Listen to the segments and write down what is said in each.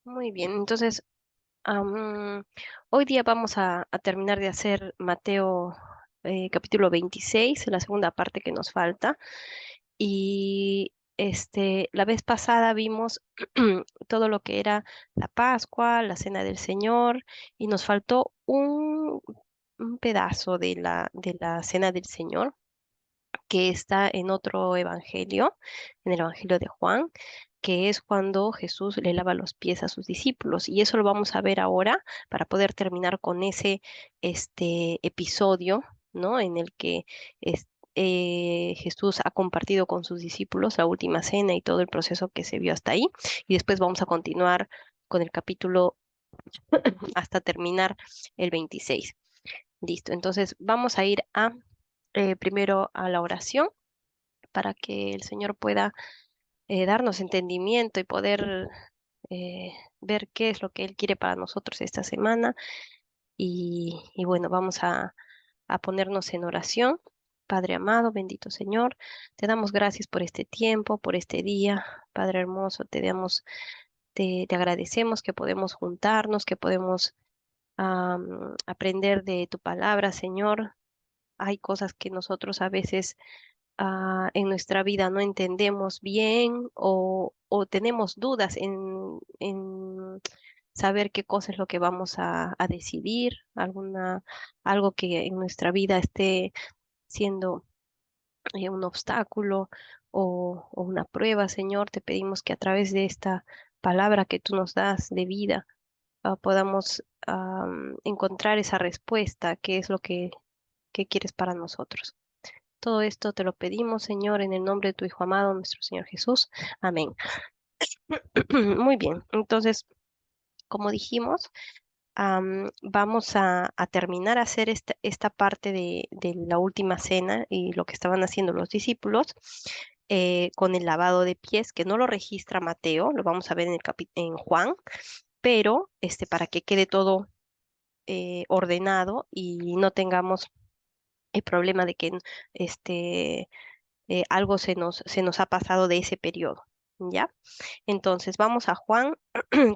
Muy bien, entonces hoy día vamos a terminar de hacer Mateo capítulo 26, la segunda parte que nos falta. Y la vez pasada vimos todo lo que era la Pascua, la Cena del Señor, y nos faltó un pedazo de la Cena del Señor que está en otro evangelio, en el Evangelio de Juan, que es cuando Jesús le lava los pies a sus discípulos. Y eso lo vamos a ver ahora para poder terminar con ese episodio, ¿no? En el que es- Jesús ha compartido con sus discípulos la última cena y todo el proceso que se vio hasta ahí. Y después vamos a continuar con el capítulo hasta terminar el 26. Listo, entonces vamos a ir primero a la oración para que el Señor pueda darnos entendimiento y poder ver qué es lo que Él quiere para nosotros esta semana. Y bueno, vamos a ponernos en oración. Padre amado, bendito Señor, te damos gracias por este tiempo, por este día. Padre hermoso, te agradecemos que podemos juntarnos, que podemos aprender de tu palabra, Señor. Hay cosas que nosotros a veces en nuestra vida no entendemos bien o tenemos dudas en saber qué cosa es lo que vamos a decidir, algo que en nuestra vida esté siendo un obstáculo o una prueba, Señor, te pedimos que a través de esta palabra que tú nos das de vida, podamos encontrar esa respuesta, qué es lo que quieres para nosotros. Todo esto te lo pedimos, Señor, en el nombre de tu Hijo amado, nuestro Señor Jesús. Amén. Muy bien, entonces, como dijimos, vamos a terminar a hacer esta parte de la última cena y lo que estaban haciendo los discípulos con el lavado de pies, que no lo registra Mateo, lo vamos a ver en Juan, pero para que quede todo ordenado y no tengamos el problema de que este, algo se nos ha pasado de ese periodo, ¿ya? Entonces, vamos a Juan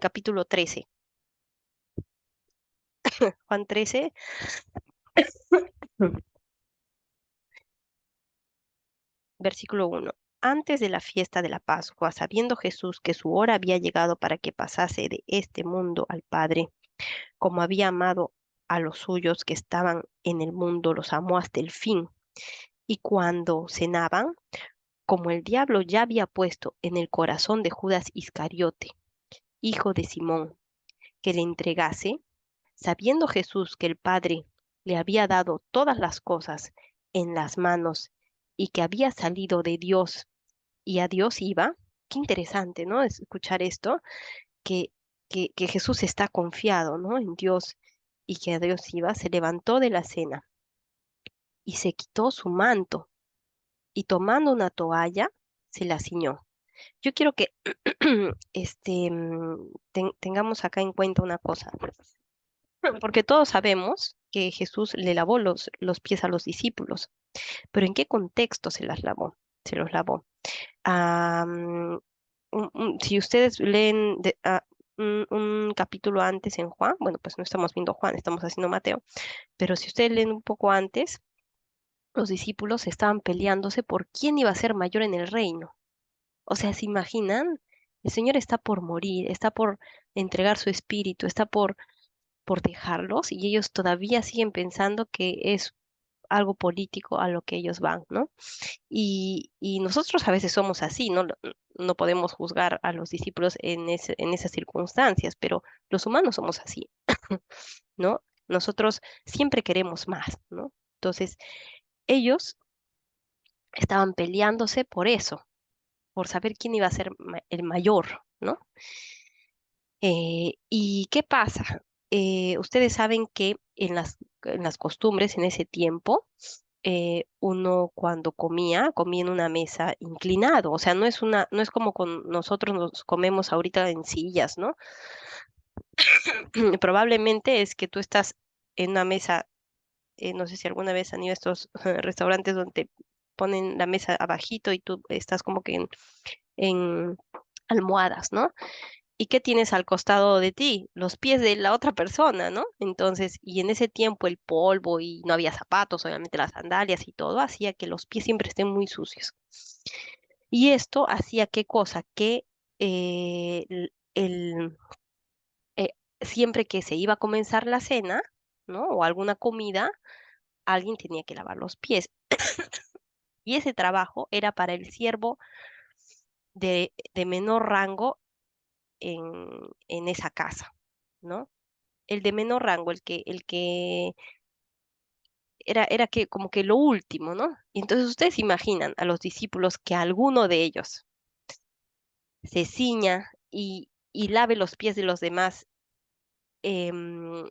capítulo 13. Juan 13, versículo 1. Antes de la fiesta de la Pascua, sabiendo Jesús que su hora había llegado para que pasase de este mundo al Padre, como había amado a los suyos que estaban en el mundo, los amó hasta el fin. Y cuando cenaban, como el diablo ya había puesto en el corazón de Judas Iscariote, hijo de Simón, que le entregase, sabiendo Jesús que el Padre le había dado todas las cosas en las manos y que había salido de Dios y a Dios iba, qué interesante, ¿no? Escuchar esto, que, que Jesús está confiado, ¿no? En Dios y que a Dios iba, se levantó de la cena y se quitó su manto y tomando una toalla, se la ciñó. Yo quiero que tengamos acá en cuenta una cosa. Porque todos sabemos que Jesús le lavó los pies a los discípulos, pero ¿en qué contexto se las lavó? Se los lavó. Ah, si ustedes leen un capítulo antes en Juan, bueno, pues no estamos viendo Juan, estamos haciendo Mateo, pero si ustedes leen un poco antes, los discípulos estaban peleándose por quién iba a ser mayor en el reino. O sea, ¿se imaginan? El Señor está por morir, está por entregar su espíritu, está por dejarlos y ellos todavía siguen pensando que es algo político a lo que ellos van, ¿no? Y nosotros a veces somos así, ¿no? No podemos juzgar a los discípulos en esas circunstancias, pero los humanos somos así, ¿no? Nosotros siempre queremos más, ¿no? Entonces, ellos estaban peleándose por eso, por saber quién iba a ser el mayor, ¿no? ¿Y qué pasa? Ustedes saben que en las costumbres en ese tiempo, uno cuando comía en una mesa inclinado, o sea, no es como con nosotros nos comemos ahorita en sillas, ¿no? Probablemente es que tú estás en una mesa, no sé si alguna vez han ido a estos restaurantes donde te ponen la mesa abajito y tú estás como que en almohadas, ¿no? ¿Y qué tienes al costado de ti? Los pies de la otra persona, ¿no? Entonces, y en ese tiempo el polvo y no había zapatos, obviamente las sandalias y todo, hacía que los pies siempre estén muy sucios. Y esto hacía qué cosa, que eh, siempre que se iba a comenzar la cena, ¿no? O alguna comida, alguien tenía que lavar los pies. Y ese trabajo era para el siervo de menor rango en esa casa, ¿no? El de menor rango, el que era que como que lo último, ¿no? Y entonces ustedes imaginan a los discípulos que alguno de ellos se ciña y lave los pies de los demás, em,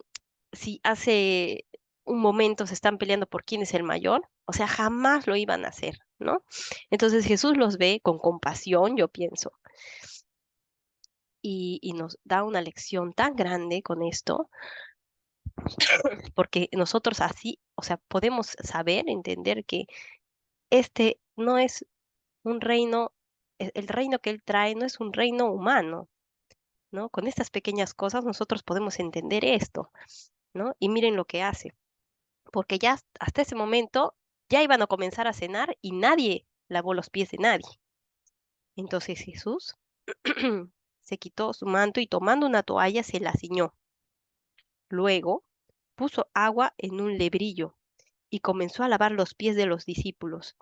si hace un momento se están peleando por quién es el mayor, o sea, jamás lo iban a hacer, ¿no? Entonces Jesús los ve con compasión, yo pienso, y nos da una lección tan grande con esto, porque nosotros así, o sea, podemos saber, entender que este no es un reino, el reino que él trae no es un reino humano, ¿no? Con estas pequeñas cosas nosotros podemos entender esto, ¿no? Y miren lo que hace, porque ya hasta ese momento ya iban a comenzar a cenar y nadie lavó los pies de nadie. Entonces Jesús se quitó su manto y tomando una toalla se la ciñó. Luego puso agua en un lebrillo y comenzó a lavar los pies de los discípulos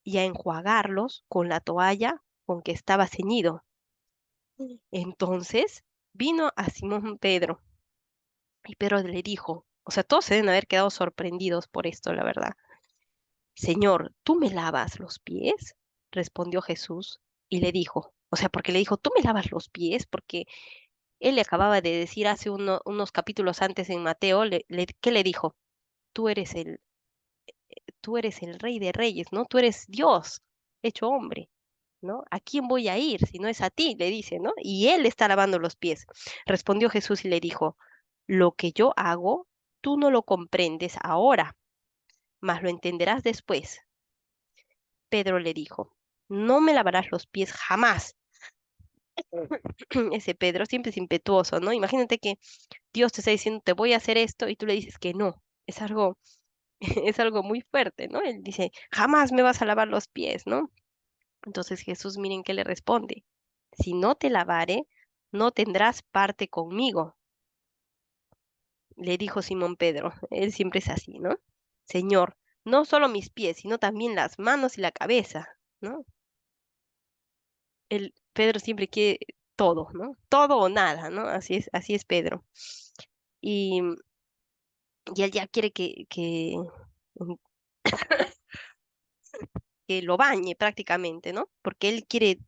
y a enjuagarlos con la toalla con que estaba ceñido. Entonces vino a Simón Pedro y Pedro le dijo, o sea, todos se deben haber quedado sorprendidos por esto, la verdad. Señor, ¿tú me lavas los pies? Respondió Jesús y le dijo, o sea, porque le dijo, ¿tú me lavas los pies? Porque él le acababa de decir hace unos capítulos antes en Mateo, ¿qué le dijo? Tú eres tú eres el rey de reyes, ¿no? Tú eres Dios hecho hombre. ¿No? ¿A quién voy a ir si no es a ti? Le dice, ¿no? Y él está lavando los pies. Respondió Jesús y le dijo, lo que yo hago, tú no lo comprendes ahora, mas lo entenderás después. Pedro le dijo, no me lavarás los pies jamás. Ese Pedro siempre es impetuoso, ¿no? Imagínate que Dios te está diciendo, te voy a hacer esto y tú le dices que no. Es algo, es algo muy fuerte, ¿no? Él dice, jamás me vas a lavar los pies, ¿no? Entonces Jesús, miren qué le responde. Si no te lavare, no tendrás parte conmigo, le dijo Simón Pedro. Él siempre es así, ¿no? Señor, no solo mis pies, sino también las manos y la cabeza, ¿no? Pedro siempre quiere todo, ¿no? Todo o nada, ¿no? Así es Pedro. Y, y él ya quiere que lo bañe prácticamente, ¿no? Porque él quiere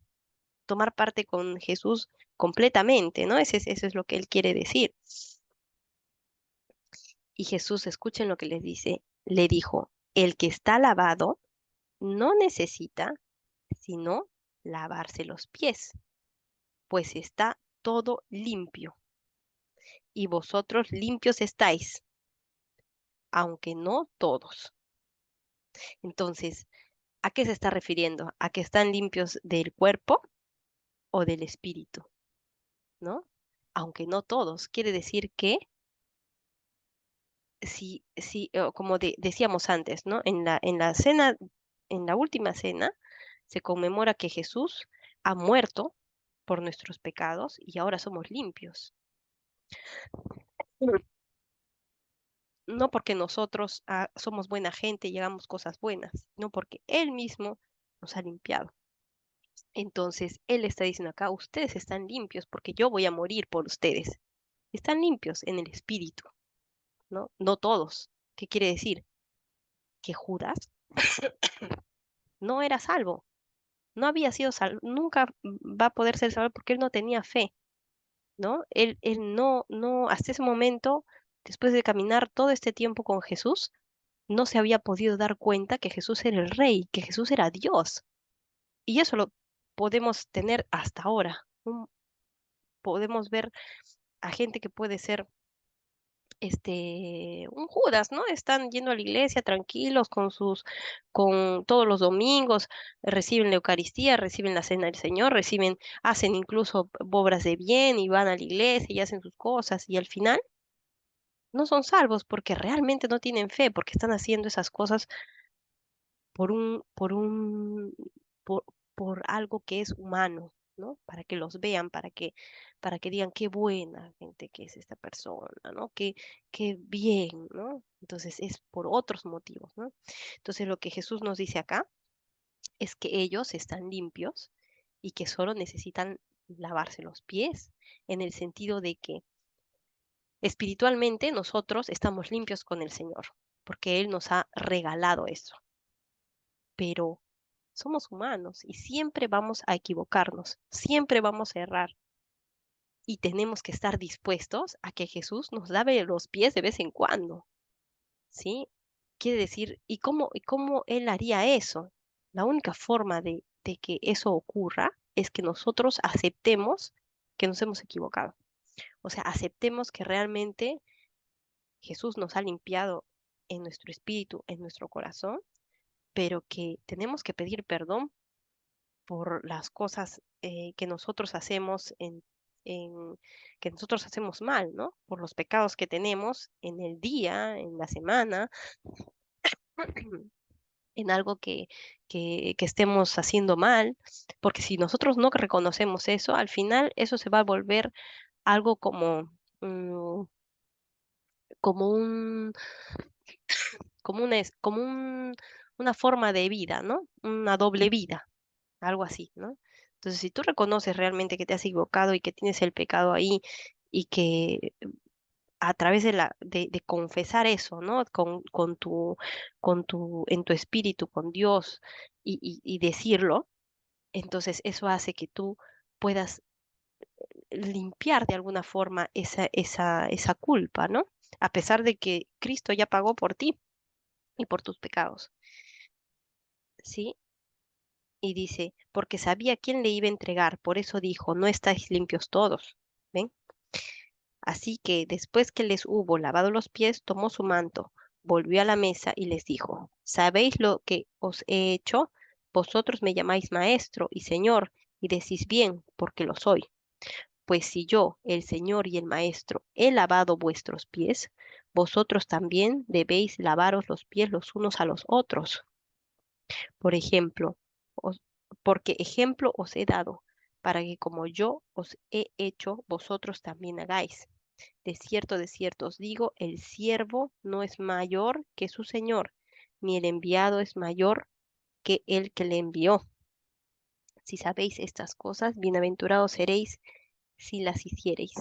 tomar parte con Jesús completamente, ¿no? Eso es lo que él quiere decir. Y Jesús, escuchen lo que les dice, le dijo, el que está lavado no necesita sino lavarse los pies, pues está todo limpio, y vosotros limpios estáis, aunque no todos. Entonces, ¿a qué se está refiriendo? ¿A que están limpios del cuerpo o del espíritu? ¿No? Aunque no todos. Quiere decir que si como decíamos antes, ¿no? En la cena, en la última cena, se conmemora que Jesús ha muerto por nuestros pecados y ahora somos limpios. Mm. No porque nosotros somos buena gente y hagamos cosas buenas, no porque Él mismo nos ha limpiado. Entonces, Él está diciendo acá, ustedes están limpios porque yo voy a morir por ustedes. Están limpios en el espíritu, ¿no? No todos. ¿Qué quiere decir? Que Judas no era salvo, no había sido salvo, nunca va a poder ser salvo porque él no tenía fe, ¿no? Él no, hasta ese momento, después de caminar todo este tiempo con Jesús, no se había podido dar cuenta que Jesús era el rey, que Jesús era Dios. Y eso lo podemos tener hasta ahora. Podemos ver a gente que puede ser un Judas, ¿no? Están yendo a la iglesia tranquilos con todos los domingos, reciben la Eucaristía, reciben la cena del Señor, hacen incluso obras de bien y van a la iglesia y hacen sus cosas y al final no son salvos porque realmente no tienen fe, porque están haciendo esas cosas por por, por algo que es humano, ¿no? Para que los vean, para que digan qué buena gente que es esta persona, ¿no? Qué bien, ¿no? Entonces es por otros motivos, ¿no? Entonces lo que Jesús nos dice acá es que ellos están limpios y que solo necesitan lavarse los pies, en el sentido de que espiritualmente nosotros estamos limpios con el Señor, porque Él nos ha regalado eso, pero somos humanos y siempre vamos a equivocarnos, siempre vamos a errar y tenemos que estar dispuestos a que Jesús nos lave los pies de vez en cuando, ¿sí? Quiere decir, y cómo Él haría eso? La única forma de que eso ocurra es que nosotros aceptemos que nos hemos equivocado. O sea, aceptemos que realmente Jesús nos ha limpiado en nuestro espíritu, en nuestro corazón, pero que tenemos que pedir perdón por las cosas que nosotros hacemos que nosotros hacemos mal, ¿no? Por los pecados que tenemos en el día, en la semana, en algo que estemos haciendo mal, porque si nosotros no reconocemos eso, al final eso se va a volver algo mm, como un, como una forma de vida, ¿no? Una doble vida, algo así, ¿no? Entonces, si tú reconoces realmente que te has equivocado y que tienes el pecado ahí y que a través de confesar eso, ¿no? En tu espíritu, con Dios y decirlo, entonces eso hace que tú puedas limpiar de alguna forma esa culpa, ¿no? A pesar de que Cristo ya pagó por ti y por tus pecados, ¿sí? Y dice, porque sabía quién le iba a entregar, por eso dijo, no estáis limpios todos. ¿Ven? Así que después que les hubo lavado los pies, tomó su manto, volvió a la mesa y les dijo, ¿sabéis lo que os he hecho? Vosotros me llamáis maestro y señor, y decís bien, porque lo soy. Pues si yo, el Señor y el Maestro, he lavado vuestros pies, vosotros también debéis lavaros los pies los unos a los otros. Por ejemplo, os- porque ejemplo os he dado, para que como yo os he hecho, vosotros también hagáis. De cierto os digo, el siervo no es mayor que su señor, ni el enviado es mayor que el que le envió. Si sabéis estas cosas, bienaventurados seréis si las hiciereis.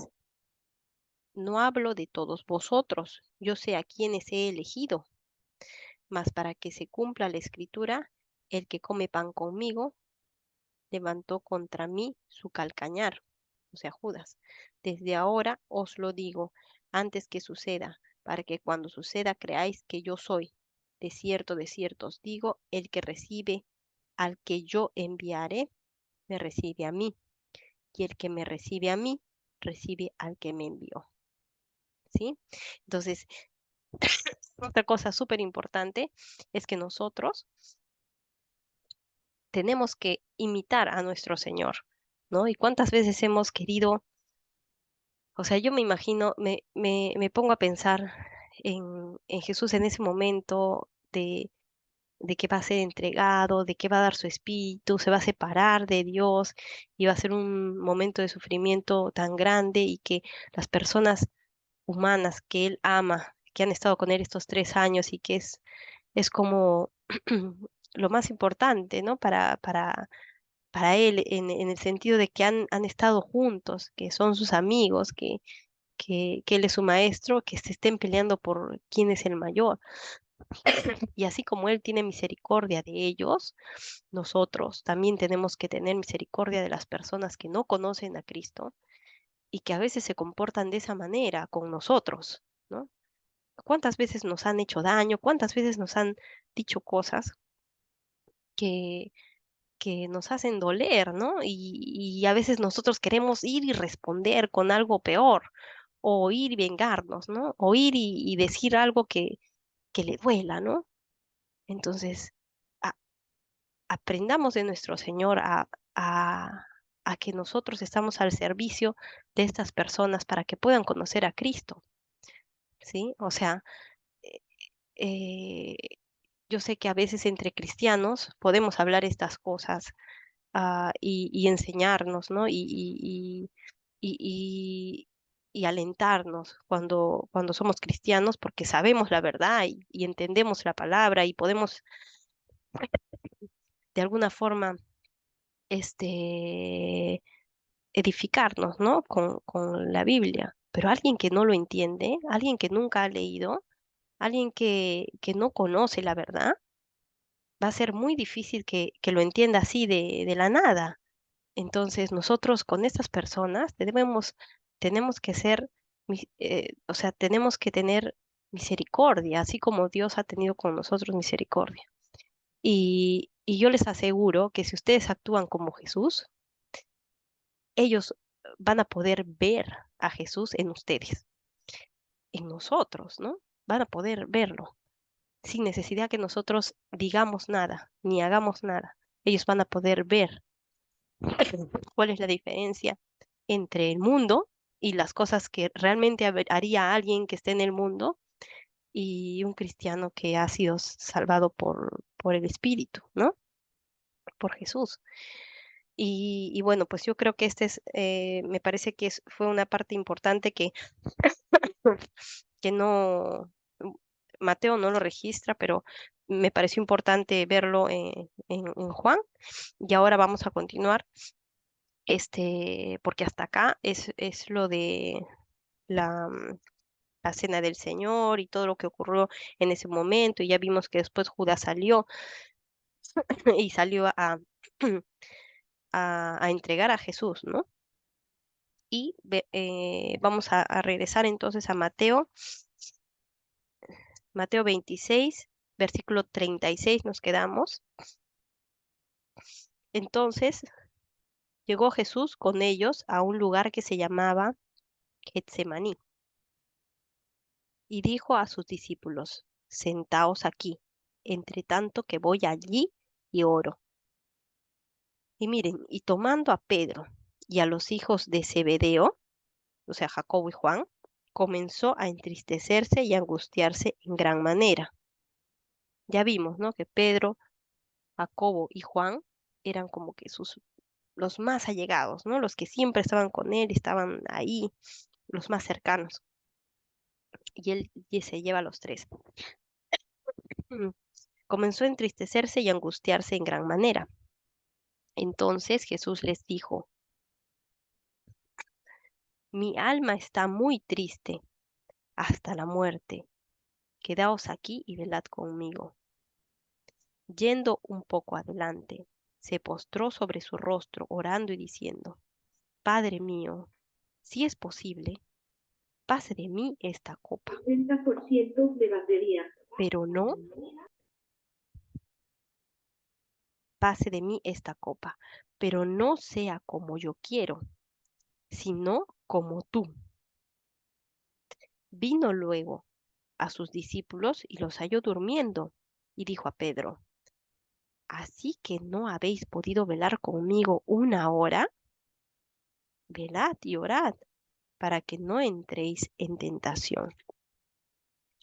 No hablo de todos vosotros, yo sé a quienes he elegido, mas para que se cumpla la escritura, el que come pan conmigo levantó contra mí su calcañar, o sea, Judas. Desde ahora os lo digo, antes que suceda, para que cuando suceda creáis que yo soy. De cierto os digo, el que recibe al que yo enviaré, me recibe a mí, y el que me recibe a mí, recibe al que me envió. ¿Sí? Entonces, otra cosa súper importante es que nosotros tenemos que imitar a nuestro Señor, ¿no? Y cuántas veces hemos querido, o sea, yo me imagino, me pongo a pensar en Jesús en ese momento de que va a ser entregado, de que va a dar su espíritu, se va a separar de Dios y va a ser un momento de sufrimiento tan grande y que las personas humanas que Él ama, que han estado con Él estos 3 años y que es como lo más importante, ¿no? Para él, en el sentido de que han estado juntos, que son sus amigos, que él es su maestro, que se estén peleando por quién es el mayor. Y así como él tiene misericordia de ellos, nosotros también tenemos que tener misericordia de las personas que no conocen a Cristo y que a veces se comportan de esa manera con nosotros, ¿no? ¿Cuántas veces nos han hecho daño? ¿Cuántas veces nos han dicho cosas que, que nos hacen doler, ¿no? Y a veces nosotros queremos ir y responder con algo peor o oír y vengarnos, ¿no? Oír y decir algo que le duela, ¿no? Entonces, a- aprendamos de nuestro Señor a, a que nosotros estamos al servicio de estas personas para que puedan conocer a Cristo, ¿sí? O sea, eh, eh, yo sé que a veces entre cristianos podemos hablar estas cosas y enseñarnos, ¿no? Y, y alentarnos cuando somos cristianos porque sabemos la verdad y entendemos la palabra y podemos de alguna forma este, edificarnos, ¿no? Con la Biblia. Pero alguien que no lo entiende, alguien que nunca ha leído, alguien que no conoce la verdad, va a ser muy difícil que lo entienda así de la nada. Entonces, nosotros con estas personas tenemos que ser, o sea, tenemos que tener misericordia, así como Dios ha tenido con nosotros misericordia. Y yo les aseguro que si ustedes actúan como Jesús, ellos van a poder ver a Jesús en ustedes, en nosotros, ¿no? Van a poder verlo sin necesidad que nosotros digamos nada, ni hagamos nada. Ellos van a poder ver cuál es la diferencia entre el mundo y las cosas que realmente haría alguien que esté en el mundo y un cristiano que ha sido salvado por el Espíritu, ¿no? Por Jesús. Y bueno, pues yo creo que me parece que fue una parte importante que no, Mateo no lo registra, pero me pareció importante verlo en Juan. Y ahora vamos a continuar, porque hasta acá es lo de la cena del Señor y todo lo que ocurrió en ese momento. Y ya vimos que después Judas salió y salió a entregar a Jesús, ¿no? Y vamos a regresar entonces a Mateo 26, versículo 36 nos quedamos. Entonces llegó Jesús con ellos a un lugar que se llamaba Getsemaní y dijo a sus discípulos, sentaos aquí, entre tanto que voy allí y oro. Y miren, y tomando a Pedro y a los hijos de Zebedeo, o sea, Jacobo y Juan, comenzó a entristecerse y angustiarse en gran manera. Ya vimos, ¿no? Que Pedro, Jacobo y Juan eran como que los más allegados, ¿no? Los que siempre estaban con él, estaban ahí, los más cercanos. Y él y se lleva a los tres. Mm. Comenzó a entristecerse y angustiarse en gran manera. Entonces Jesús les dijo, mi alma está muy triste hasta la muerte. Quedaos aquí y velad conmigo. Yendo un poco adelante, se postró sobre su rostro, orando y diciendo, Padre mío, si es posible, pase de mí esta copa, 60% de batería. pero no pase de mí esta copa, pero no sea como yo quiero, sino como tú. Vino luego a sus discípulos y los halló durmiendo, y dijo a Pedro, ¿así que no habéis podido velar conmigo una hora? Velad y orad para que no entréis en tentación.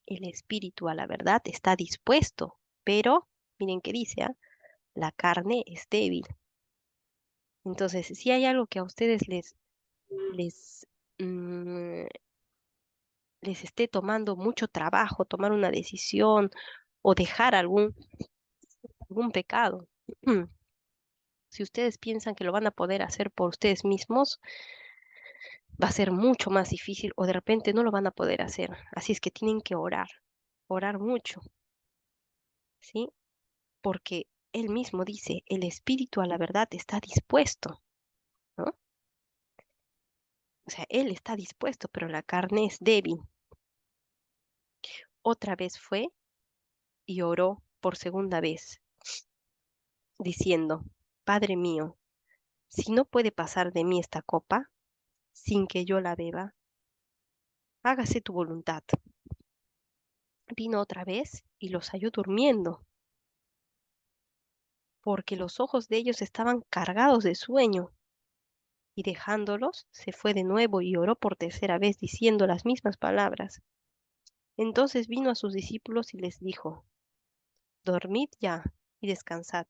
El espíritu a la verdad está dispuesto, pero, miren qué dice, la carne es débil. Entonces, si hay algo que a ustedes les, mm, les esté tomando mucho trabajo tomar una decisión o dejar algún pecado, si ustedes piensan que lo van a poder hacer por ustedes mismos, va a ser mucho más difícil o de repente no lo van a poder hacer. Así es que tienen que orar mucho, ¿sí? Porque él mismo dice, el espíritu a la verdad está dispuesto, ¿no? O sea, él está dispuesto, pero la carne es débil. Otra vez fue y oró por segunda vez, diciendo, Padre mío, si no puede pasar de mí esta copa sin que yo la beba, hágase tu voluntad. Vino otra vez y los halló durmiendo, porque los ojos de ellos estaban cargados de sueño. Y dejándolos, se fue de nuevo y oró por tercera vez, diciendo las mismas palabras. Entonces vino a sus discípulos y les dijo, dormid ya y descansad.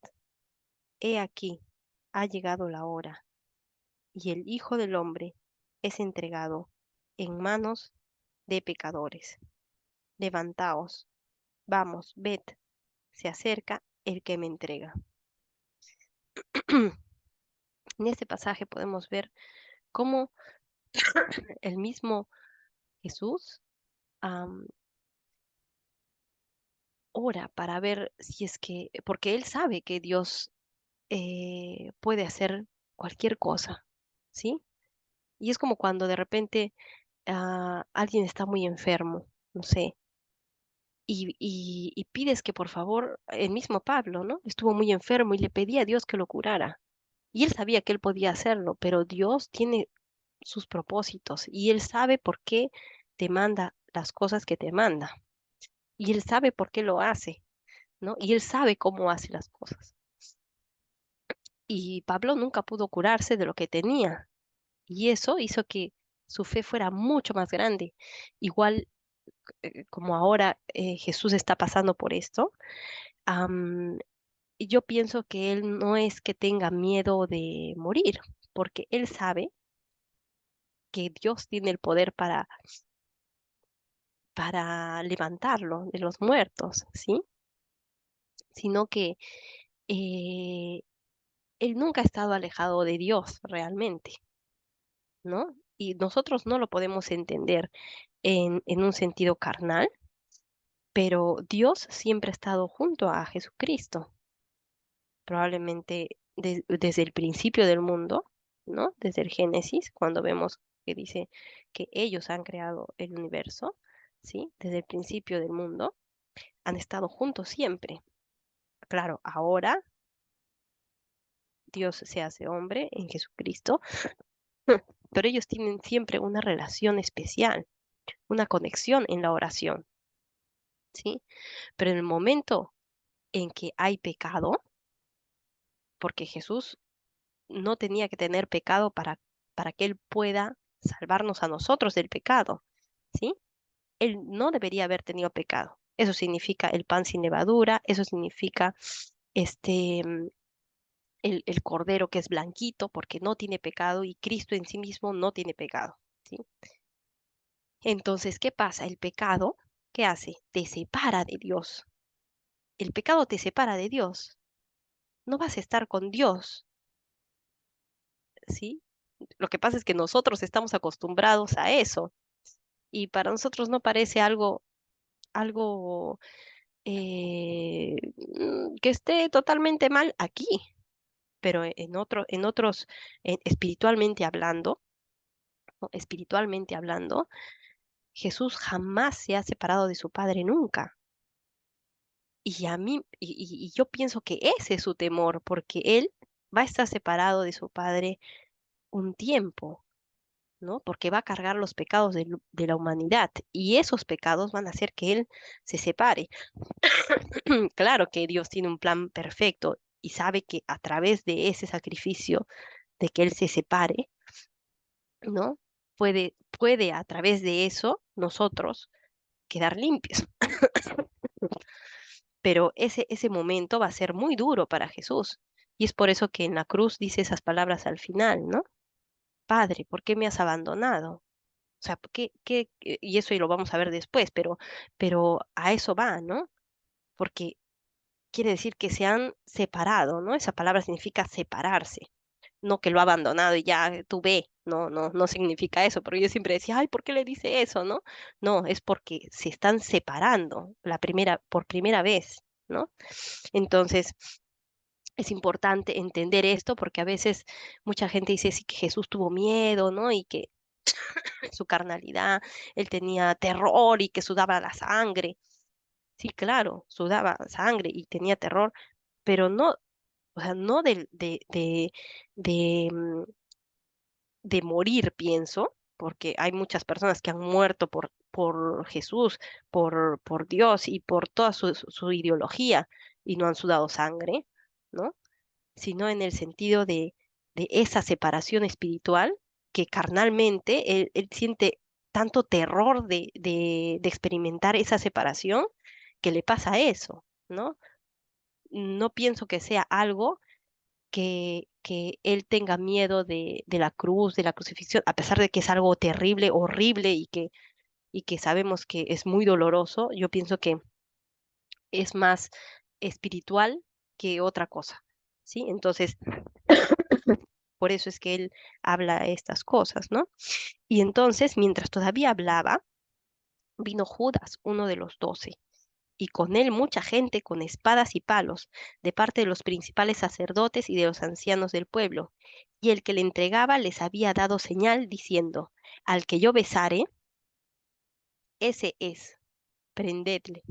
He aquí, ha llegado la hora, y el Hijo del Hombre es entregado en manos de pecadores. Levantaos, vamos, ved, se acerca el que me entrega. En este pasaje podemos ver cómo el mismo Jesús am, ora para ver si es que, porque él sabe que Dios puede hacer cualquier cosa, ¿sí? Y es como cuando de repente alguien está muy enfermo, no sé, y pides que por favor, el mismo Pablo, ¿no? Estuvo muy enfermo y le pedía a Dios que lo curara. Y él sabía que él podía hacerlo, pero Dios tiene sus propósitos y él sabe por qué te manda las cosas que te manda. Y él sabe por qué lo hace, ¿no? Y él sabe cómo hace las cosas. Y Pablo nunca pudo curarse de lo que tenía. Y eso hizo que su fe fuera mucho más grande. Igual como ahora Jesús está pasando por esto, am, y yo pienso que él no es que tenga miedo de morir, porque él sabe que Dios tiene el poder para levantarlo de los muertos, ¿sí? Sino que eh, él nunca ha estado alejado de Dios realmente, ¿no? Y nosotros no lo podemos entender en un sentido carnal, pero Dios siempre ha estado junto a Jesucristo, probablemente desde el principio del mundo, ¿no? Desde el Génesis, cuando vemos que dice que ellos han creado el universo, ¿sí? Desde el principio del mundo, han estado juntos siempre. Claro, ahora Dios se hace hombre en Jesucristo, pero ellos tienen siempre una relación especial, una conexión en la oración, ¿sí? Pero en el momento en que hay pecado, porque Jesús no tenía que tener pecado para que Él pueda salvarnos a nosotros del pecado, ¿sí? Él no debería haber tenido pecado. Eso significa el pan sin levadura, eso significa este, el cordero que es blanquito porque no tiene pecado y Cristo en sí mismo no tiene pecado, ¿sí? Entonces, ¿qué pasa? El pecado, ¿qué hace? Te separa de Dios. El pecado te separa de Dios. No vas a estar con Dios, ¿sí? Lo que pasa es que nosotros estamos acostumbrados a eso y para nosotros no parece algo que esté totalmente mal aquí, pero en otros, espiritualmente hablando, ¿no? Espiritualmente hablando, Jesús jamás se ha separado de su Padre nunca. Y a mí, y yo pienso que ese es su temor, porque él va a estar separado de su Padre un tiempo, ¿no? Porque va a cargar los pecados de la humanidad y esos pecados van a hacer que él se separe. Claro que Dios tiene un plan perfecto y sabe que a través de ese sacrificio de que él se separe, ¿no? Puede a través de eso nosotros quedar limpios. Pero ese momento va a ser muy duro para Jesús. Y es por eso que en la cruz dice esas palabras al final, ¿no? Padre, ¿por qué me has abandonado? O sea, y eso y lo vamos a ver después, pero a eso va, ¿no? Porque quiere decir que se han separado, ¿no? Esa palabra significa separarse, no que lo ha abandonado y ya tú ve, no significa eso, pero yo siempre decía, ay, ¿por qué le dice eso, no? No, es porque se están separando por primera vez, ¿no? Entonces, es importante entender esto porque a veces mucha gente dice sí que Jesús tuvo miedo, ¿no? Y que su carnalidad, él tenía terror y que sudaba la sangre. Sí, claro, sudaba sangre y tenía terror, pero no, o sea, no de morir, pienso, porque hay muchas personas que han muerto por Jesús, por Dios y por toda su ideología y no han sudado sangre, ¿no? Sino en el sentido de esa separación espiritual que carnalmente él siente tanto terror de experimentar esa separación que le pasa eso, ¿no? No pienso que sea algo que él tenga miedo de la cruz, de la crucifixión, a pesar de que es algo terrible, horrible y que sabemos que es muy doloroso. Yo pienso que es más espiritual que otra cosa, ¿sí? Entonces, por eso es que él habla estas cosas, ¿no? Y entonces, mientras todavía hablaba, vino Judas, uno de los 12, y con él mucha gente con espadas y palos, de parte de los principales sacerdotes y de los ancianos del pueblo. Y el que le entregaba les había dado señal, diciendo, al que yo besare, ese es, prendedle.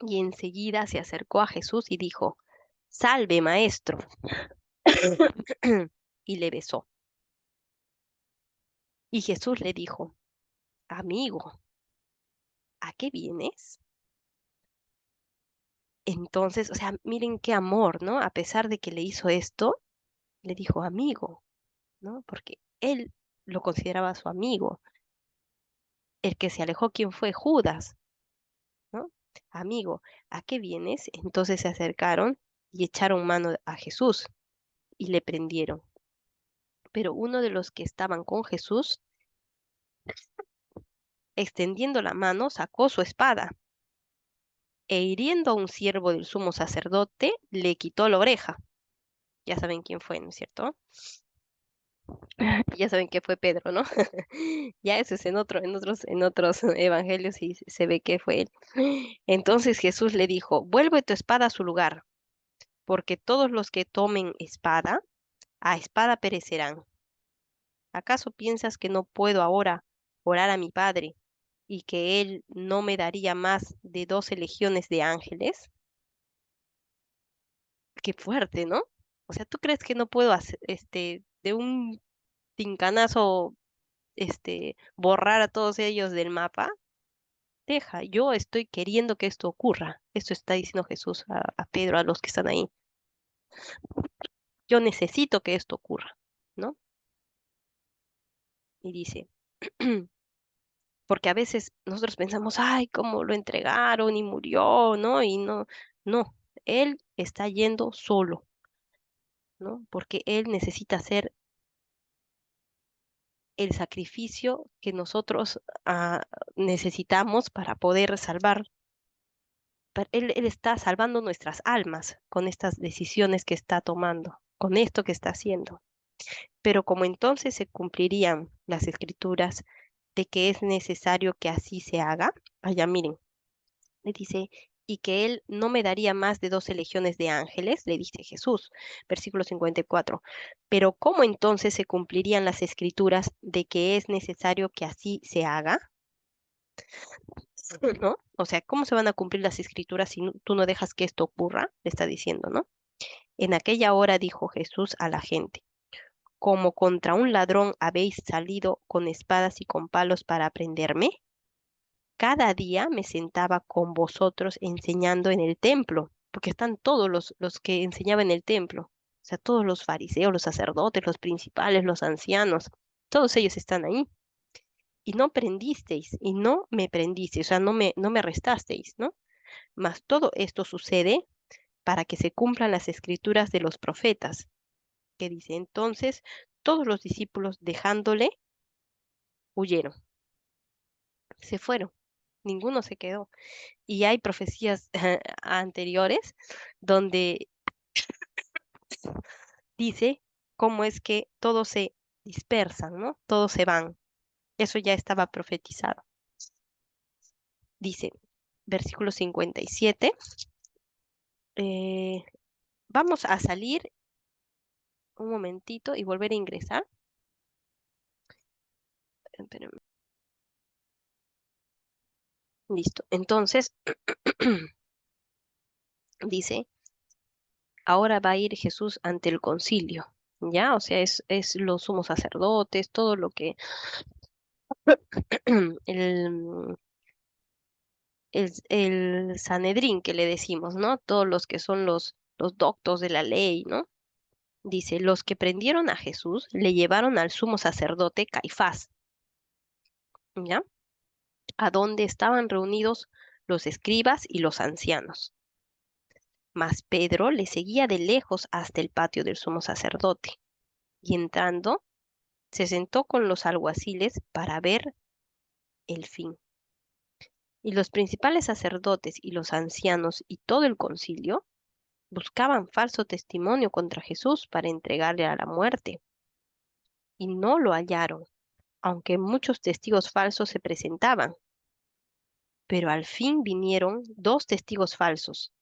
Y enseguida se acercó a Jesús y dijo, Salve, maestro. Y le besó. Y Jesús le dijo, Amigo, ¿a qué vienes? Entonces, o sea, miren qué amor, ¿no? A pesar de que le hizo esto, le dijo amigo, ¿no? Porque él lo consideraba su amigo. El que se alejó, ¿quién fue? Judas, ¿no? Amigo, ¿a qué vienes? Entonces se acercaron y echaron mano a Jesús y le prendieron. Pero uno de los que estaban con Jesús, extendiendo la mano, sacó su espada e hiriendo a un siervo del sumo sacerdote, le quitó la oreja. Ya saben quién fue, ¿no es cierto? Ya saben que fue Pedro, ¿no? Ya eso es en otros evangelios y se ve que fue él. Entonces Jesús le dijo, vuelve tu espada a su lugar, porque todos los que tomen espada, a espada perecerán. ¿Acaso piensas que no puedo ahora orar a mi Padre y que Él no me daría más de 12 legiones de ángeles? Qué fuerte, ¿no? O sea, ¿tú crees que no puedo hacer, de un tincanazo, borrar a todos ellos del mapa? Deja, yo estoy queriendo que esto ocurra. Esto está diciendo Jesús a Pedro, a los que están ahí. Yo necesito que esto ocurra, ¿no? Y dice, porque a veces nosotros pensamos, ay, cómo lo entregaron y murió, ¿no? Y no, no, él está yendo solo, ¿no? Porque él necesita hacer el sacrificio que nosotros necesitamos para poder salvar. Él está salvando nuestras almas con estas decisiones que está tomando, con esto que está haciendo. Pero como entonces se cumplirían las escrituras de que es necesario que así se haga, allá miren, le dice, y que él no me daría más de 12 legiones de ángeles, le dice Jesús, versículo 54. Pero ¿cómo entonces se cumplirían las escrituras de que es necesario que así se haga? ¿No? O sea, ¿cómo se van a cumplir las escrituras si tú no dejas que esto ocurra? Le está diciendo, ¿no? En aquella hora dijo Jesús a la gente, como contra un ladrón habéis salido con espadas y con palos para prenderme. Cada día me sentaba con vosotros enseñando en el templo, porque están todos los que enseñaban en el templo, o sea, todos los fariseos, los sacerdotes, los principales, los ancianos, todos ellos están ahí. Y no prendisteis, y no me prendisteis, o sea, no me arrestasteis, ¿no? Mas todo esto sucede para que se cumplan las escrituras de los profetas, que dice, entonces todos los discípulos dejándole, huyeron, se fueron, ninguno se quedó. Y hay profecías anteriores donde dice cómo es que todos se dispersan, ¿no? Todos se van. Eso ya estaba profetizado. Dice, versículo 57, eh, vamos a salir un momentito y volver a ingresar. Espérenme. Listo. Entonces, dice, ahora va a ir Jesús ante el concilio. ¿ya? O sea, es los sumos sacerdotes, todo lo que el, el Sanedrín que le decimos, ¿no? Todos los que son los doctos de la ley, ¿no? Dice, los que prendieron a Jesús le llevaron al sumo sacerdote Caifás, ¿ya? A donde estaban reunidos los escribas y los ancianos. Mas Pedro le seguía de lejos hasta el patio del sumo sacerdote, y entrando, se sentó con los alguaciles para ver el fin. Y los principales sacerdotes y los ancianos y todo el concilio buscaban falso testimonio contra Jesús para entregarle a la muerte, y no lo hallaron, aunque muchos testigos falsos se presentaban. Pero al fin vinieron dos testigos falsos,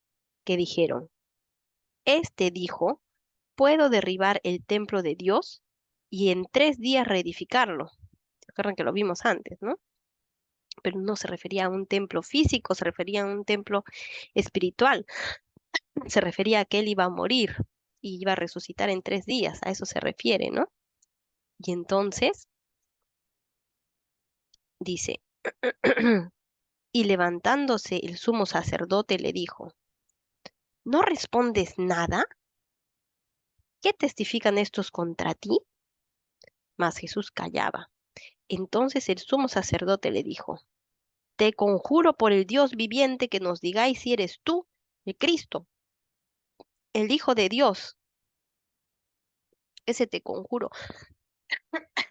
que dijeron, este dijo, puedo derribar el templo de Dios y en 3 días reedificarlo. ¿Se acuerdan que lo vimos antes, no? Pero no se refería a un templo físico, se refería a un templo espiritual. Se refería a que él iba a morir y iba a resucitar en 3 días. A eso se refiere, ¿no? Y entonces dice, y levantándose el sumo sacerdote le dijo, ¿no respondes nada? ¿Qué testifican estos contra ti? Mas Jesús callaba. Entonces el sumo sacerdote le dijo, te conjuro por el Dios viviente que nos digáis si eres tú, el Cristo, el Hijo de Dios. Ese te conjuro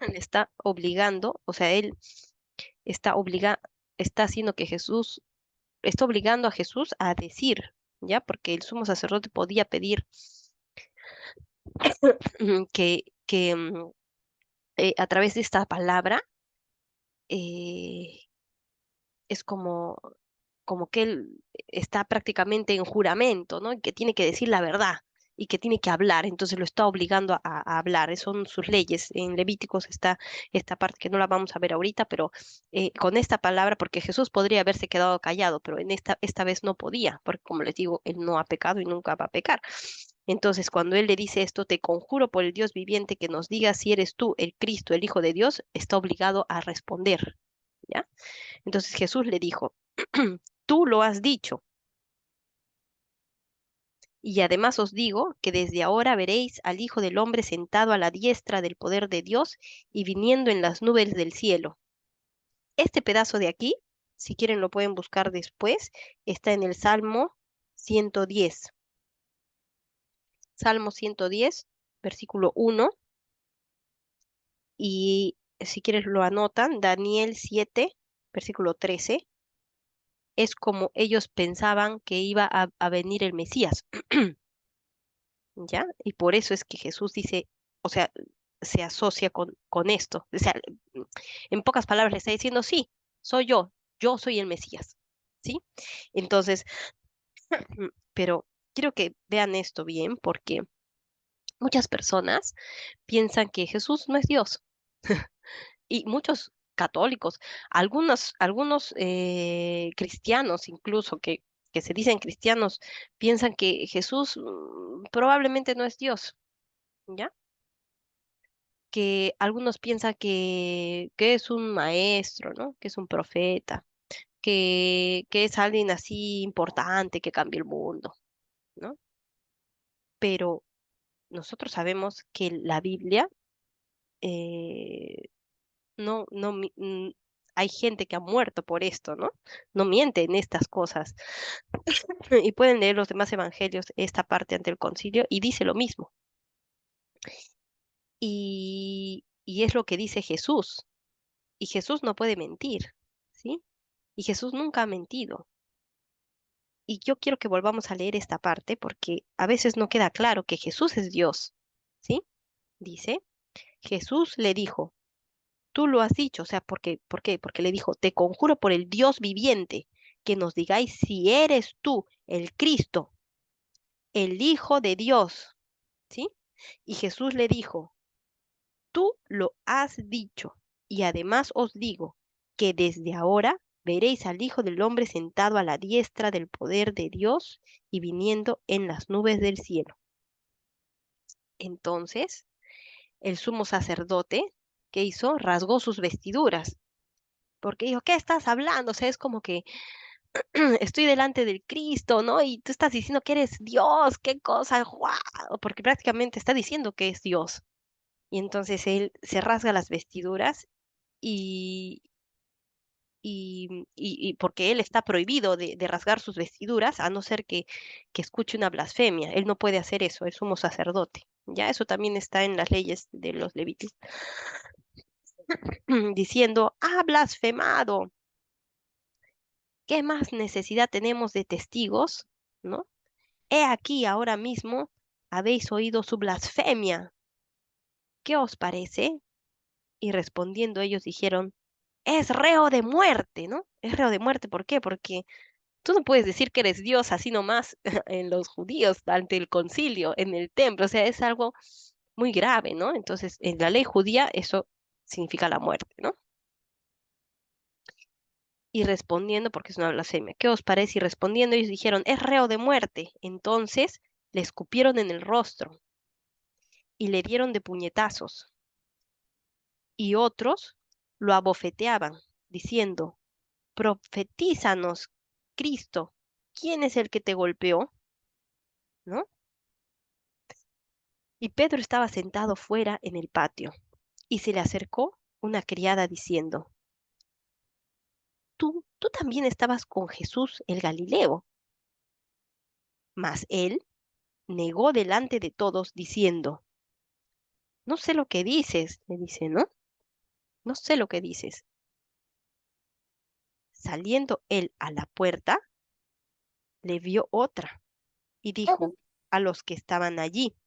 le está obligando, o sea, él está haciendo que Jesús, está obligando a Jesús a decir, ¿ya? Porque el sumo sacerdote podía pedir que a través de esta palabra eh, es como que él está prácticamente en juramento, ¿no? Y que tiene que decir la verdad y que tiene que hablar, entonces lo está obligando a hablar, son sus leyes. En Levíticos está esta parte que no la vamos a ver ahorita, pero con esta palabra, porque Jesús podría haberse quedado callado, pero esta vez no podía, porque como les digo, él no ha pecado y nunca va a pecar. Entonces, cuando él le dice esto, te conjuro por el Dios viviente que nos diga si eres tú el Cristo, el Hijo de Dios, está obligado a responder, ¿ya? Entonces Jesús le dijo, tú lo has dicho, y además os digo que desde ahora veréis al Hijo del Hombre sentado a la diestra del poder de Dios y viniendo en las nubes del cielo. Este pedazo de aquí, si quieren lo pueden buscar después, está en el Salmo 110. Salmo 110, versículo 1, y si quieres lo anotan, Daniel 7, versículo 13, es como ellos pensaban que iba a venir el Mesías. ¿Ya? Y por eso es que Jesús dice, o sea, se asocia con esto. O sea, en pocas palabras le está diciendo, sí, soy yo soy el Mesías, ¿sí? Entonces, pero quiero que vean esto bien porque muchas personas piensan que Jesús no es Dios y muchos católicos, algunos cristianos incluso que se dicen cristianos, piensan que Jesús probablemente no es Dios. ¿Ya? Que algunos piensan que es un maestro, ¿no? Que es un profeta, que es alguien así importante que cambie el mundo, ¿no? Pero nosotros sabemos que la Biblia eh, hay gente que ha muerto por esto, ¿no? No miente en estas cosas. Y pueden leer los demás evangelios, esta parte ante el concilio, y dice lo mismo. Y es lo que dice Jesús. Y Jesús no puede mentir, ¿sí? Y Jesús nunca ha mentido. Y yo quiero que volvamos a leer esta parte porque a veces no queda claro que Jesús es Dios, ¿sí? Dice, Jesús le dijo, tú lo has dicho, o sea, ¿por qué? Porque le dijo, te conjuro por el Dios viviente, que nos digáis si eres tú el Cristo, el Hijo de Dios, ¿sí? Y Jesús le dijo, tú lo has dicho, y además os digo que desde ahora veréis al Hijo del Hombre sentado a la diestra del poder de Dios y viniendo en las nubes del cielo. Entonces, el sumo sacerdote, ¿qué hizo? Rasgó sus vestiduras, porque dijo, ¿qué estás hablando? O sea, es como que estoy delante del Cristo, ¿no? Y tú estás diciendo que eres Dios, qué cosa, ¡guau! Porque prácticamente está diciendo que es Dios. Y entonces él se rasga las vestiduras y, y porque él está prohibido de rasgar sus vestiduras, a no ser que escuche una blasfemia. Él no puede hacer eso, es sumo sacerdote. Ya eso también está en las leyes de los levitas, diciendo, ha blasfemado. ¿Qué más necesidad tenemos de testigos? ¿No? He aquí ahora mismo habéis oído su blasfemia. ¿Qué os parece? Y respondiendo ellos dijeron, es reo de muerte, ¿no? Es reo de muerte, ¿por qué? Porque tú no puedes decir que eres Dios así nomás en los judíos, ante el concilio, en el templo, o sea, es algo muy grave, ¿no? Entonces, en la ley judía eso significa la muerte, ¿no? Y respondiendo, porque es una blasfemia, ¿qué os parece? Y respondiendo ellos dijeron, es reo de muerte. Entonces le escupieron en el rostro y le dieron de puñetazos, y otros lo abofeteaban, diciendo, profetízanos, Cristo, ¿quién es el que te golpeó? ¿No? Y Pedro estaba sentado fuera en el patio, y se le acercó una criada diciendo, tú también estabas con Jesús el Galileo. Mas él negó delante de todos, diciendo, no sé lo que dices, le dice, ¿no? No sé lo que dices. Saliendo él a la puerta, le vio otra, y dijo a los que estaban allí,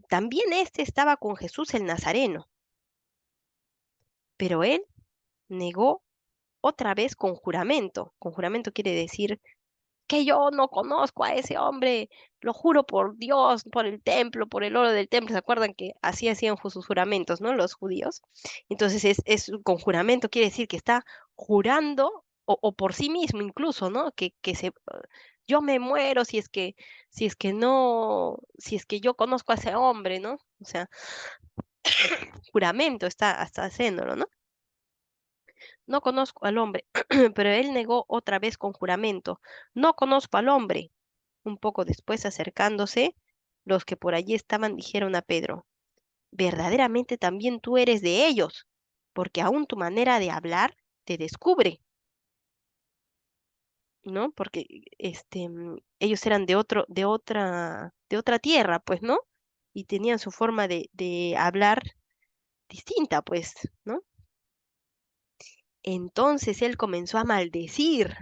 también este estaba con Jesús el Nazareno. Pero él negó otra vez con juramento. Con juramento quiere decir que yo no conozco a ese hombre, lo juro por Dios, por el templo, por el oro del templo. ¿Se acuerdan que así hacían sus juramentos, ¿no? Los judíos. Entonces es con juramento quiere decir que está jurando o por sí mismo incluso, ¿no? Que yo me muero si es que yo conozco a ese hombre, ¿no? O sea, juramento está haciéndolo, ¿no? No conozco al hombre, pero él negó otra vez con juramento, no conozco al hombre. Un poco después, acercándose, los que por allí estaban dijeron a Pedro, verdaderamente también tú eres de ellos, porque aún tu manera de hablar te descubre, ¿no? Porque ellos eran de otra tierra, pues, ¿no? Y tenían su forma de hablar distinta, pues, ¿no? Entonces él comenzó a maldecir,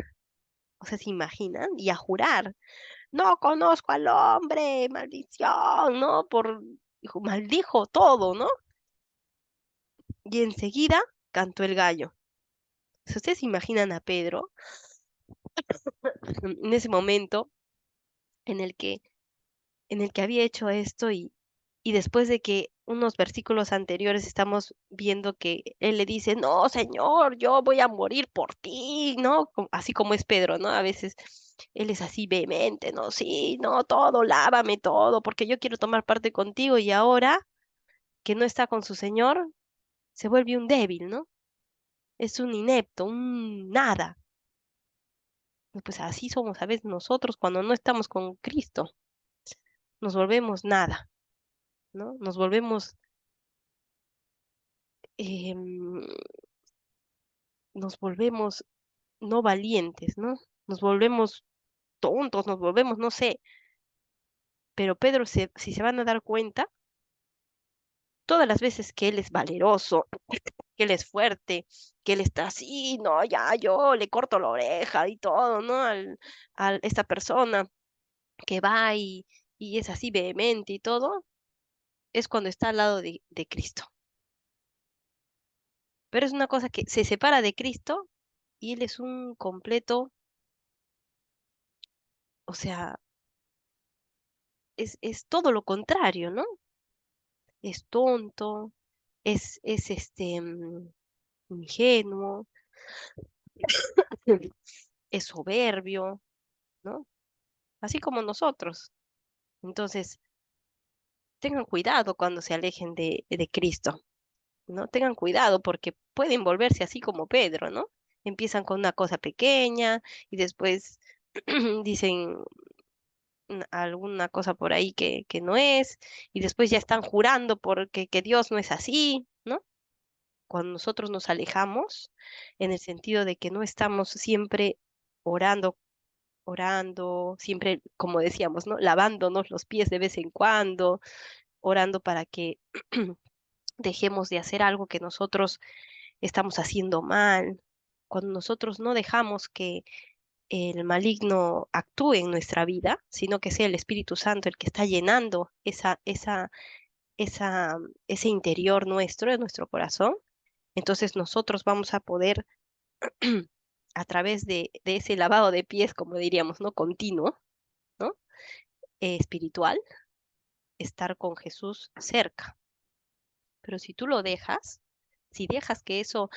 o sea, ¿se imaginan? Y a jurar. No conozco al hombre, maldición, ¿no? Dijo, maldijo todo, ¿no? Y enseguida cantó el gallo. Si ustedes se imaginan a Pedro en ese momento en el que, en el que había hecho esto y después de que unos versículos anteriores estamos viendo que él le dice, no, Señor, yo voy a morir por ti, ¿no? Así como es Pedro, ¿no? A veces él es así vehemente, ¿no? Sí, no, todo, lávame todo, porque yo quiero tomar parte contigo y ahora que no está con su Señor, se vuelve un débil, ¿no? Es un inepto, un nada. Y pues así somos a veces nosotros cuando no estamos con Cristo, nos volvemos nada, ¿no? Em, nos volvemos no valientes, ¿no? Nos volvemos tontos, nos volvemos, no sé, pero Pedro, si se van a dar cuenta, todas las veces que él es valeroso, que él es fuerte, que él está así, no, ya yo le corto la oreja y todo, ¿no? A esta persona que va y es así vehemente y todo, es cuando está al lado de Cristo. Pero es una cosa que se separa de Cristo y él es un completo, o sea, es todo lo contrario, ¿no? Es tonto, es ingenuo, es soberbio, ¿no? Así como nosotros. Entonces, tengan cuidado cuando se alejen de Cristo, ¿no? Tengan cuidado porque pueden volverse así como Pedro, ¿no? Empiezan con una cosa pequeña y después dicen alguna cosa por ahí que no es, y después ya están jurando porque que Dios no es así, ¿no? Cuando nosotros nos alejamos, en el sentido de que no estamos siempre orando, orando, siempre, como decíamos, ¿no? Lavándonos los pies de vez en cuando, orando para que dejemos de hacer algo que nosotros estamos haciendo mal. Cuando nosotros no dejamos que el maligno actúe en nuestra vida, sino que sea el Espíritu Santo el que está llenando esa, ese interior nuestro, de nuestro corazón, entonces nosotros vamos a poder, a través de ese lavado de pies, como diríamos, ¿no? Continuo, ¿no? Espiritual, estar con Jesús cerca. Pero si tú lo dejas, si dejas que eso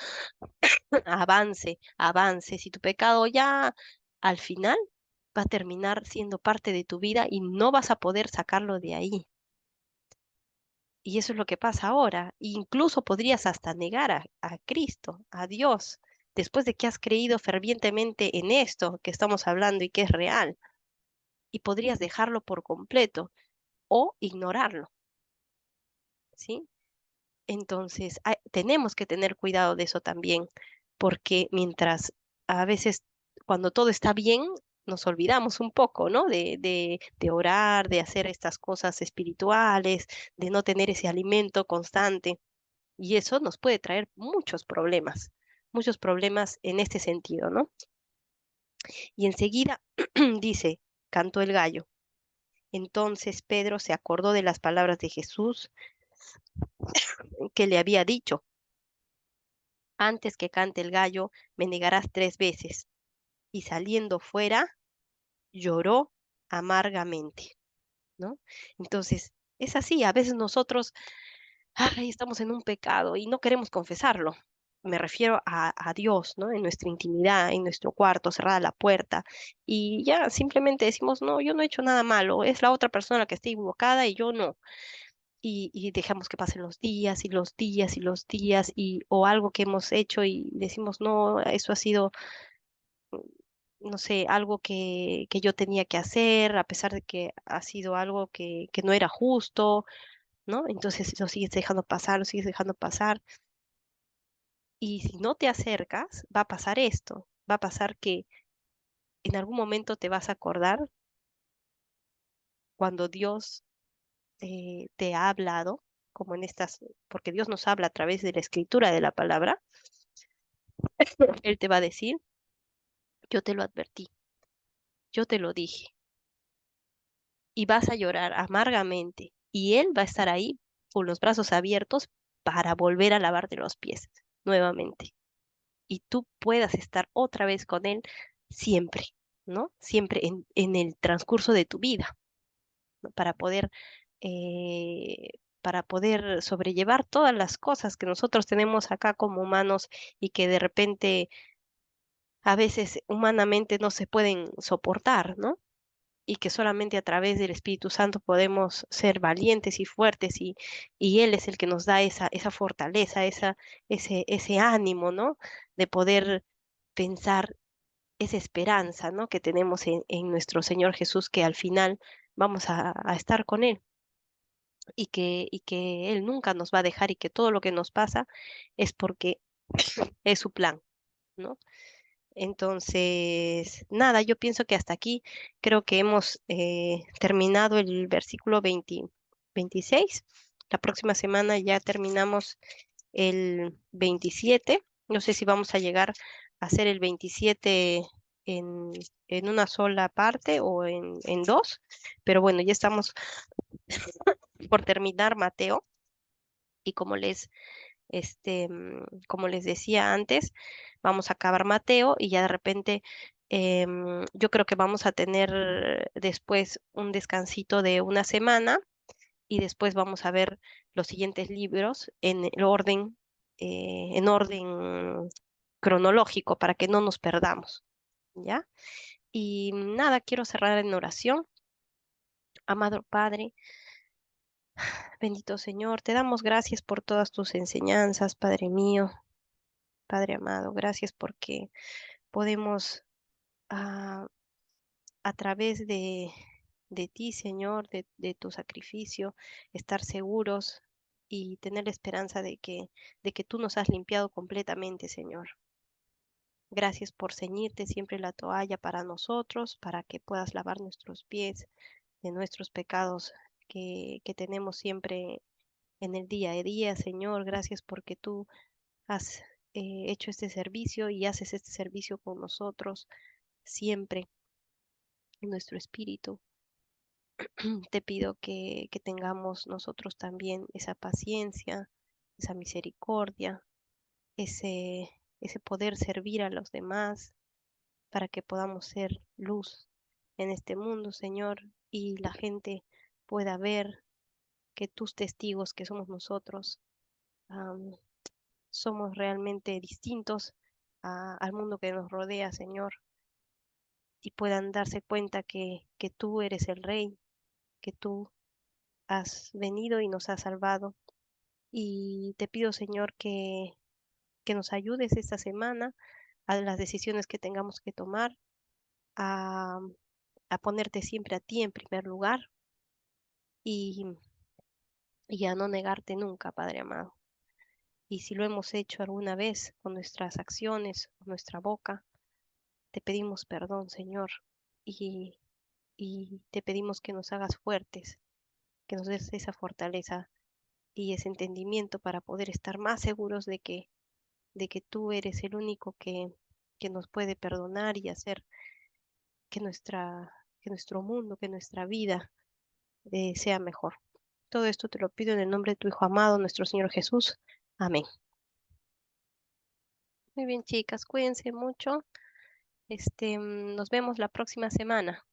avance, avance, si tu pecado ya al final va a terminar siendo parte de tu vida y no vas a poder sacarlo de ahí. Y eso es lo que pasa ahora. Incluso podrías hasta negar a Cristo, a Dios, después de que has creído fervientemente en esto que estamos hablando y que es real. Y podrías dejarlo por completo o ignorarlo, ¿sí? Entonces, tenemos que tener cuidado de eso también, porque mientras a veces cuando todo está bien, nos olvidamos un poco, ¿no? De orar, de hacer estas cosas espirituales, de no tener ese alimento constante. Y eso nos puede traer muchos problemas en este sentido, ¿no? Y enseguida dice, cantó el gallo. Entonces Pedro se acordó de las palabras de Jesús que le había dicho, antes que cante el gallo, me negarás 3 veces. Y saliendo fuera, lloró amargamente, ¿no? Entonces, es así, a veces nosotros ay, estamos en un pecado y no queremos confesarlo. Me refiero a Dios, ¿no? En nuestra intimidad, en nuestro cuarto, cerrada la puerta. Y ya simplemente decimos, no, yo no he hecho nada malo, es la otra persona la que está equivocada y yo no. Y dejamos que pasen los días y los días y los días o algo que hemos hecho y decimos, no, eso ha sido, no sé, algo que yo tenía que hacer, a pesar de que ha sido algo que no era justo, ¿no? Entonces lo sigues dejando pasar, lo sigues dejando pasar. Y si no te acercas, va a pasar esto, va a pasar que en algún momento te vas a acordar cuando Dios te ha hablado, como en estas, porque Dios nos habla a través de la escritura de la palabra, Él te va a decir, yo te lo advertí, yo te lo dije, y vas a llorar amargamente, y Él va a estar ahí con los brazos abiertos para volver a lavarte los pies nuevamente, y tú puedas estar otra vez con Él siempre, ¿no? Siempre en el transcurso de tu vida, ¿no? Eh, para poder sobrellevar todas las cosas que nosotros tenemos acá como humanos y que de repente a veces humanamente no se pueden soportar, ¿no? Y que solamente a través del Espíritu Santo podemos ser valientes y fuertes y Él es el que nos da esa fortaleza, ese ánimo, ¿no? De poder pensar esa esperanza, ¿no? Que tenemos en nuestro Señor Jesús, que al final vamos a estar con Él y que Él nunca nos va a dejar y que todo lo que nos pasa es porque es su plan, ¿no? Entonces, nada, yo pienso que hasta aquí creo que hemos terminado el versículo 26. La próxima semana ya terminamos el 27. No sé si vamos a llegar a hacer el 27 en, en una sola parte o en dos, pero bueno, ya estamos por terminar Mateo y como les decía antes, vamos a acabar Mateo y ya de repente yo creo que vamos a tener después un descansito de una semana y después vamos a ver los siguientes libros en orden cronológico para que no nos perdamos, ¿ya? Y nada, quiero cerrar en oración. Amado Padre, Bendito Señor, te damos gracias por todas tus enseñanzas, Padre mío, Padre amado. Gracias porque podemos ah, a través de ti, Señor, de tu sacrificio, estar seguros y tener la esperanza de que tú nos has limpiado completamente, Señor. Gracias por ceñirte siempre la toalla para nosotros, para que puedas lavar nuestros pies de nuestros pecados que tenemos siempre en el día a día, Señor. Gracias porque tú has hecho este servicio y haces este servicio con nosotros siempre en nuestro espíritu. Te pido que tengamos nosotros también esa paciencia, esa misericordia, ese, ese poder servir a los demás para que podamos ser luz en este mundo, Señor, y la gente pueda ver que tus testigos, que somos nosotros, am, somos realmente distintos al mundo que nos rodea, Señor, y puedan darse cuenta que tú eres el Rey, que tú has venido y nos has salvado. Y te pido, Señor, que nos ayudes esta semana a las decisiones que tengamos que tomar, a, a ponerte siempre a ti en primer lugar y, y a no negarte nunca, Padre amado. Y si lo hemos hecho alguna vez con nuestras acciones, con nuestra boca, te pedimos perdón, Señor, y, y te pedimos que nos hagas fuertes, que nos des esa fortaleza y ese entendimiento para poder estar más seguros de que tú eres el único que nos puede perdonar y hacer que que nuestro mundo, que nuestra vida sea mejor. Todo esto te lo pido en el nombre de tu Hijo amado, nuestro Señor Jesús. Amén. Muy bien, chicas, cuídense mucho. Nos vemos la próxima semana.